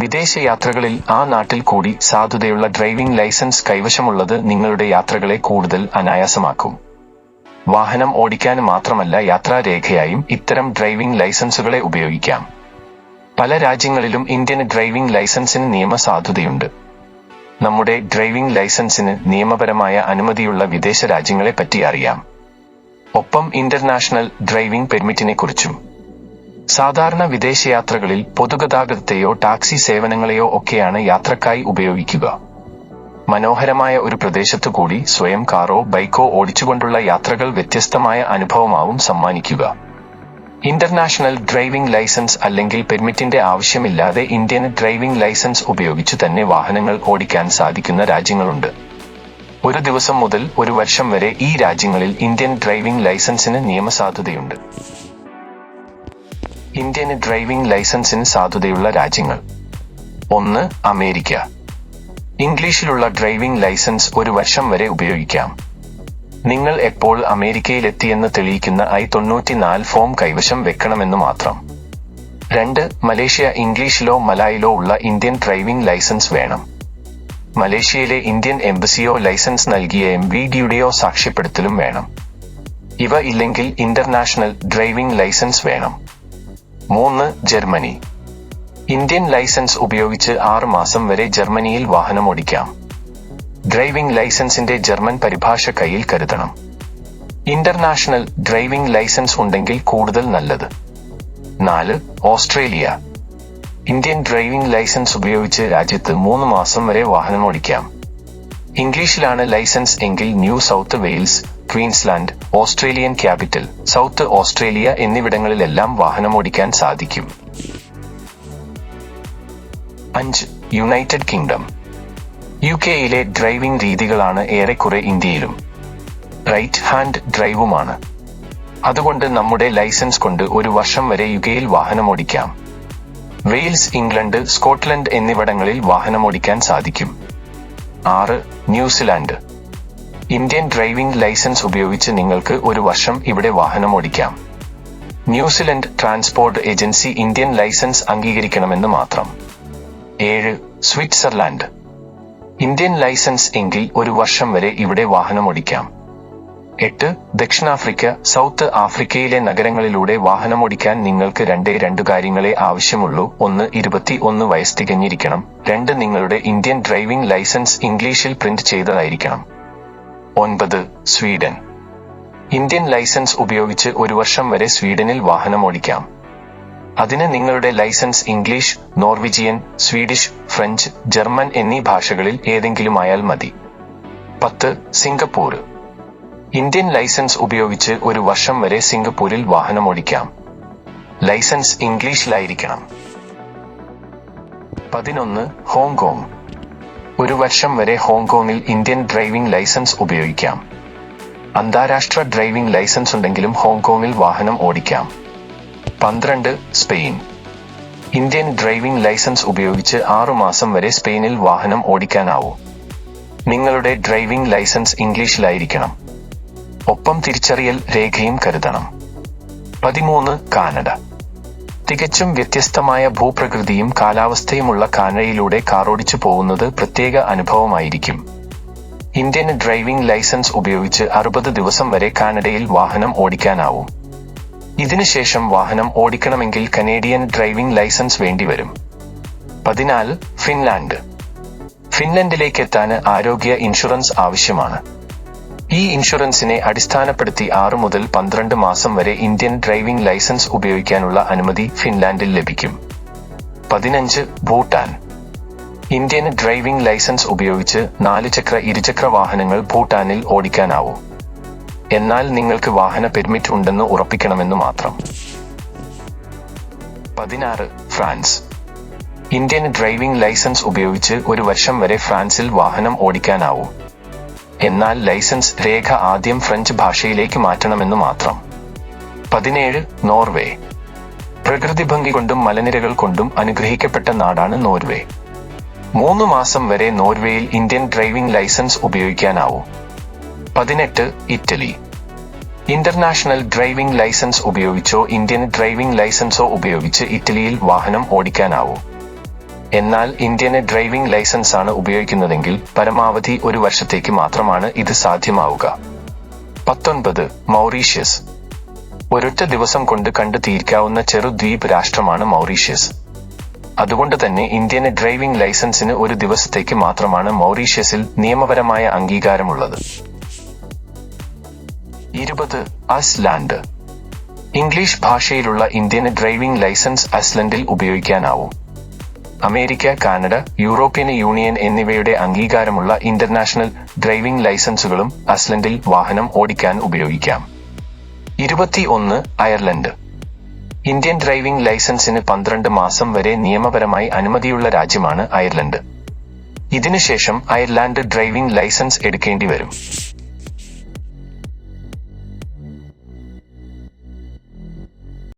വിദേശയാത്രകളിൽ ആ നാട്ടിൽ കൂടി സാധുതയുള്ള ഡ്രൈവിംഗ് ലൈസൻസ് കൈവശമുള്ളത് നിങ്ങളുടെ യാത്രകളെ കൂടുതൽ അനായാസമാക്കും. വാഹനം ഓടിക്കാൻ മാത്രമല്ല യാത്രാരേഖയായും ഇത്തരം ഡ്രൈവിംഗ് ലൈസൻസുകളെ ഉപയോഗിക്കാം. പല രാജ്യങ്ങളിലും ഇന്ത്യൻ ഡ്രൈവിംഗ് ലൈസൻസിന് നിയമസാധുതയുണ്ട്. നമ്മുടെ ഡ്രൈവിംഗ് ലൈസൻസിന് നിയമപരമായ അനുമതിയുള്ള വിദേശ രാജ്യങ്ങളെപ്പറ്റി അറിയാം. ഒപ്പം ഇന്റർനാഷണൽ ഡ്രൈവിംഗ് പെർമിറ്റിനെക്കുറിച്ചും. സാധാരണ വിദേശയാത്രകളിൽ പൊതുഗതാഗതത്തെയോ ടാക്സി സേവനങ്ങളെയോ ഒക്കെയാണ് യാത്രക്കായി ഉപയോഗിക്കുക. മനോഹരമായ ഒരു പ്രദേശത്തു കൂടി സ്വയം കാറോ ബൈക്കോ ഓടിച്ചുകൊണ്ടുള്ള യാത്രകൾ വ്യത്യസ്തമായ അനുഭവമാവും സമ്മാനിക്കുക. ഇന്റർനാഷണൽ ഡ്രൈവിംഗ് ലൈസൻസ് അല്ലെങ്കിൽ പെർമിറ്റിന്റെ ആവശ്യമില്ലാതെ ഇന്ത്യൻ ഡ്രൈവിംഗ് ലൈസൻസ് ഉപയോഗിച്ചു തന്നെ വാഹനങ്ങൾ ഓടിക്കാൻ സാധിക്കുന്ന രാജ്യങ്ങളുണ്ട്. ഒരു ദിവസം മുതൽ ഒരു വർഷം വരെ ഈ രാജ്യങ്ങളിൽ ഇന്ത്യൻ ഡ്രൈവിംഗ് ലൈസൻസിന് നിയമസാധുതയുണ്ട്. ഇന്ത്യൻ ഡ്രൈവിംഗ് ലൈസൻസിന് സാധുതയുള്ള രാജ്യങ്ങൾ: 1. അമേരിക്ക. ഇംഗ്ലീഷിലുള്ള ഡ്രൈവിംഗ് ലൈസൻസ് ഒരു വർഷം വരെ ഉപയോഗിക്കാം. നിങ്ങൾ എപ്പോൾ അമേരിക്കയിലെത്തിയെന്ന് തെളിയിക്കുന്ന I-94 ഫോം കൈവശം വെക്കണമെന്ന് മാത്രം. 2. മലേഷ്യ. ഇംഗ്ലീഷിലോ മലായിലോ ഉള്ള ഇന്ത്യൻ ഡ്രൈവിംഗ് ലൈസൻസ് വേണം. മലേഷ്യയിലെ ഇന്ത്യൻ എംബസിയോ ലൈസൻസ് നൽകിയ MVDയുടെയോ സാക്ഷ്യപ്പെടുത്തലും വേണം. ഇവ ഇല്ലെങ്കിൽ ഇന്റർനാഷണൽ ഡ്രൈവിംഗ് ലൈസൻസ് വേണം. 3. ജർമ്മനി. ഇന്ത്യൻ ലൈസൻസ് ഉപയോഗിച്ച് 6 മാസം വരെ ജർമ്മനിയിൽ വാഹനമോടിക്കാം. ഡ്രൈവിംഗ് ലൈസൻസിന്റെ ജർമ്മൻ പരിഭാഷ കയ്യിൽ കരുതണം. ഇന്റർനാഷണൽ ഡ്രൈവിംഗ് ലൈസൻസ് ഉണ്ടെങ്കിൽ കൂടുതൽ നല്ലത്. 4. ഓസ്ട്രേലിയ. ഇന്ത്യൻ ഡ്രൈവിംഗ് ലൈസൻസ് ഉപയോഗിച്ച് രാജ്യത്ത് 3 മാസം വരെ വാഹനമോടിക്കാം. ഇംഗ്ലീഷിലാണ് ലൈസൻസ് എങ്കിൽ New South Wales, Queensland, Australian Capital, South Australia എന്നിവിടങ്ങളിലെല്ലാം വാഹനമോടിക്കാൻ സാധിക്കും. 5. United Kingdom. UK-യിലെ ഡ്രൈവിംഗ് രീതികളാണ് ഏറെക്കുറെ ഇന്ത്യയിലും. റൈറ്റ് ഹാൻഡ് ഡ്രൈവുമാണ്. അതുകൊണ്ട് നമ്മുടെ ലൈസൻസ് കൊണ്ട് ഒരു വർഷം വരെ UK-യിൽ വാഹനമോടിക്കാം. വെയിൽസ്, ഇംഗ്ലണ്ട്, സ്കോട്ട്ലൻഡ് എന്നിവിടങ്ങളിൽ വാഹനമോടിക്കാൻ സാധിക്കും. 6. ന്യൂസിലാൻഡ്. ഇന്ത്യൻ ഡ്രൈവിംഗ് ലൈസൻസ് ഉപയോഗിച്ച് നിങ്ങൾക്ക് ഒരു വർഷം ഇവിടെ വാഹനമോടിക്കാം. New Zealand transport agency Indian licence അംഗീകരിക്കണമെന്ന് മാത്രം. 7. സ്വിറ്റ്സർലാൻഡ്. ഇന്ത്യൻ ലൈസൻസ് എങ്കിൽ ഒരു വർഷം വരെ ഇവിടെ വാഹനമോടിക്കാം. 8. ദക്ഷിണാഫ്രിക്ക. സൗത്ത് ആഫ്രിക്കയിലെ നഗരങ്ങളിലൂടെ വാഹനമോടിക്കാൻ നിങ്ങൾക്ക് 2 കാര്യങ്ങളെ ആവശ്യമുള്ളൂ. 1. 21 വയസ്സ് തികഞ്ഞിരിക്കണം. 2. നിങ്ങളുടെ ഇന്ത്യൻ ഡ്രൈവിംഗ് ലൈസൻസ് ഇംഗ്ലീഷിൽ പ്രിന്റ് ചെയ്തതായിരിക്കണം. 9. സ്വീഡൻ. ഇന്ത്യൻ ലൈസൻസ് ഉപയോഗിച്ച് ഒരു വർഷം വരെ സ്വീഡനിൽ വാഹനമോടിക്കാം. അതിന് നിങ്ങളുടെ licence English, Norwegian, Swedish, French, German എന്നീ ഭാഷകളിൽ ഏതെങ്കിലുമായാൽ മതി. 10. സിംഗപ്പൂർ. ഇന്ത്യൻ ലൈസൻസ് ഉപയോഗിച്ച് ഒരു വർഷം വരെ സിംഗപ്പൂരിൽ വാഹനമോടിക്കാം. ലൈസൻസ് ഇംഗ്ലീഷിലായിരിക്കണം. 11. ഹോങ്കോങ്. ഒരു വർഷം വരെ ഹോങ്കോങ്ങിൽ ഇന്ത്യൻ ഡ്രൈവിംഗ് ലൈസൻസ് ഉപയോഗിക്കാം. അന്താരാഷ്ട്ര ഡ്രൈവിംഗ് ലൈസൻസ് ഉണ്ടെങ്കിലും ഹോങ്കോങ്ങിൽ വാഹനം ഓടിക്കാം. 12. സ്പെയിൻ. ഇന്ത്യൻ ഡ്രൈവിംഗ് ലൈസൻസ് ഉപയോഗിച്ച് 6 മാസം വരെ സ്പെയിനിൽ വാഹനം ഓടിക്കാനാവും. നിങ്ങളുടെ ഡ്രൈവിംഗ് ലൈസൻസ് ഇംഗ്ലീഷിലായിരിക്കണം. ഒപ്പം തിരിച്ചറിയൽ രേഖയും കരുതണം. 13. കാനഡ. തികച്ചും വ്യത്യസ്തമായ ഭൂപ്രകൃതിയും കാലാവസ്ഥയുമുള്ള കാനഡയിലൂടെ കാറോടിച്ചു പോകുന്നത് പ്രത്യേക അനുഭവമായിരിക്കും. ഇന്ത്യൻ ഡ്രൈവിംഗ് ലൈസൻസ് ഉപയോഗിച്ച് 60 ദിവസം വരെ കാനഡയിൽ വാഹനം ഓടിക്കാനാവും. ഇതിനുശേഷം വാഹനം ഓടിക്കണമെങ്കിൽ കനേഡിയൻ ഡ്രൈവിംഗ് ലൈസൻസ് വേണ്ടിവരും. 14. ഫിൻലാൻഡ്. ഫിൻലൻഡിലേക്കെത്താൻ ആരോഗ്യ ഇൻഷുറൻസ് ആവശ്യമാണ്. ഈ ഇൻഷുറൻസിനെ അടിസ്ഥാനപ്പെടുത്തി 6 മുതൽ 12 മാസം വരെ ഇന്ത്യൻ ഡ്രൈവിംഗ് ലൈസൻസ് ഉപയോഗിക്കാനുള്ള അനുമതി ഫിൻലാൻഡിൽ ലഭിക്കും. 15. ഭൂട്ടാൻ. ഇന്ത്യൻ ഡ്രൈവിംഗ് ലൈസൻസ് ഉപയോഗിച്ച് 4 ചക്ര ഇരുചക്ര വാഹനങ്ങൾ ഭൂട്ടാനിൽ ഓടിക്കാനാവും. എന്നാൽ നിങ്ങൾക്ക് വാഹന പെർമിറ്റ് ഉണ്ടെന്ന് ഉറപ്പിക്കണമെന്ന് മാത്രം. 16. ഫ്രാൻസ്. ഇന്ത്യൻ ഡ്രൈവിംഗ് ലൈസൻസ് ഉപയോഗിച്ച് ഒരു വർഷം വരെ ഫ്രാൻസിൽ വാഹനം ഓടിക്കാനാവും. എന്നാൽ ലൈസൻസ് രേഖ ആദ്യം ഫ്രഞ്ച് ഭാഷയിലേക്ക് മാറ്റണമെന്ന് മാത്രം. 17. നോർവേ. പ്രകൃതി ഭംഗി കൊണ്ടും മലനിരകൾ കൊണ്ടും അനുഗ്രഹിക്കപ്പെട്ട നാടാണ് നോർവേ. 3 മാസം വരെ നോർവേയിൽ ഇന്ത്യൻ ഡ്രൈവിംഗ് ലൈസൻസ് ഉപയോഗിക്കാനാവും. 18. ഇറ്റലി. ഇന്റർനാഷണൽ ഡ്രൈവിംഗ് ലൈസൻസ് ഉപയോഗിച്ചോ ഇന്ത്യൻ ഡ്രൈവിംഗ് ലൈസൻസോ ഉപയോഗിച്ച് ഇറ്റലിയിൽ വാഹനം ഓടിക്കാനാവും. എന്നാൽ ഇന്ത്യന് ഡ്രൈവിംഗ് ലൈസൻസ് ആണ് ഉപയോഗിക്കുന്നതെങ്കിൽ പരമാവധി 1 വർഷത്തേക്ക് മാത്രമാണ് ഇത് സാധ്യമാവുക. 19. മൗറീഷ്യസ്. ഒരൊറ്റ ദിവസം കൊണ്ട് കണ്ടു തീർക്കാവുന്ന ചെറു ദ്വീപ് രാഷ്ട്രമാണ് മൗറീഷ്യസ്. അതുകൊണ്ട് തന്നെ ഇന്ത്യന് ഡ്രൈവിംഗ് ലൈസൻസിന് 1 ദിവസത്തേക്ക് മാത്രമാണ് മൗറീഷ്യസിൽ നിയമപരമായ അംഗീകാരമുള്ളത്. 20. ഐസ്ലാൻഡ്. ഇംഗ്ലീഷ് ഭാഷയിലുള്ള ഇന്ത്യന് ഡ്രൈവിംഗ് ലൈസൻസ് ഐസ്ലൻഡിൽ ഉപയോഗിക്കാനാവും. അമേരിക്ക, കാനഡ, യൂറോപ്യൻ യൂണിയൻ എന്നിവയുടെ അംഗീകാരമുള്ള ഇന്റർനാഷണൽ ഡ്രൈവിംഗ് ലൈസൻസുകളും ഐസ്ലൻഡിൽ വാഹനം ഓടിക്കാൻ ഉപയോഗിക്കാം. 21. അയർലൻഡ്. ഇന്ത്യൻ ഡ്രൈവിംഗ് ലൈസൻസിന് 12 മാസം വരെ നിയമപരമായി അനുമതിയുള്ള രാജ്യമാണ് അയർലൻഡ്. ഇതിനുശേഷം അയർലാൻഡ് ഡ്രൈവിംഗ് ലൈസൻസ് എടുക്കേണ്ടി വരും.